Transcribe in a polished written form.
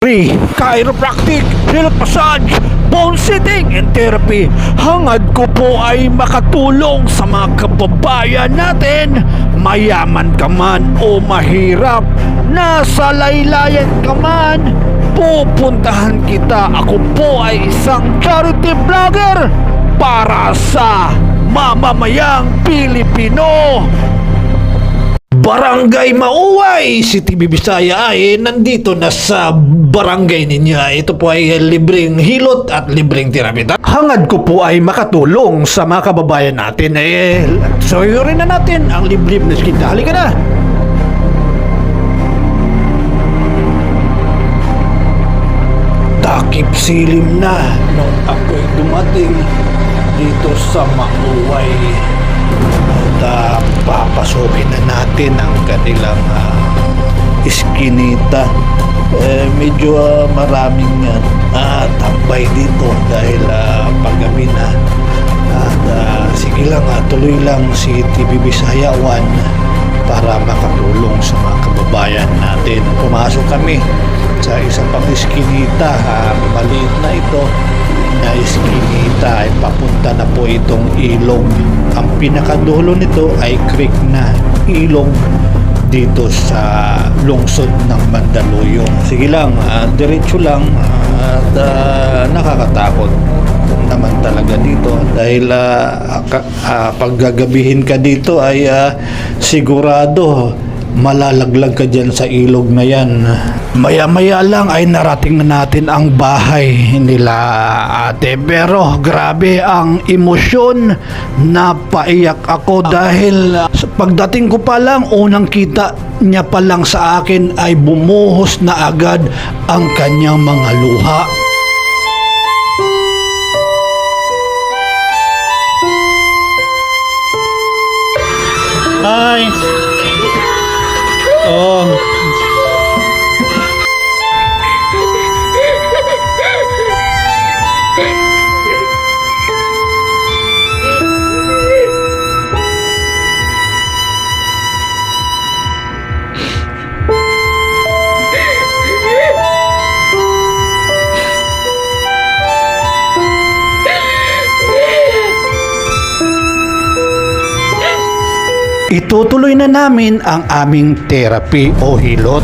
Free chiropractic, health massage, bone setting and therapy. Hangad ko po ay makatulong sa mga kababayan natin, mayaman ka man o mahirap, nasa laylayan ka man, pupuntahan kita. Ako po ay isang charity vlogger para sa mamamayang Pilipino. Barangay Mauway, City Bisaya ay nandito na sa barangay ninyo. Ito po ay libreng hilot at libreng therapy. Hangad ko po ay makatulong sa mga kababayan natin. Suyurin na natin ang liblib na skita. Halika na! Takip silim na nung ako'y dumating dito sa Mauway. At papasukin na natin ang kanilang iskinita. Medyo maraming tambay dito dahil paggabi na. At sige lang, tuloy lang si TV Bisaya 1 para makatulong sa mga kababayan natin. Pumasok kami sa isang pang iskinita, maliit na ito na iskinita, ay papunta na po itong ilog. Ang pinakadulo nito ay creek na ilog dito sa lungsod ng Mandaluyong. Sige lang, diretso lang at nakakatakot naman talaga dito dahil pag gagabihin ka dito ay sigurado malalaglag ka dyan sa ilog na yan. Maya-maya lang ay narating na natin ang bahay nila ate. Pero grabe ang emosyon, napaiyak ako dahil pagdating ko pa lang, unang kita niya pa lang sa akin ay bumuhos na agad ang kanyang mga luha. Hi! Oh. Itutuloy na namin ang aming therapy o hilot.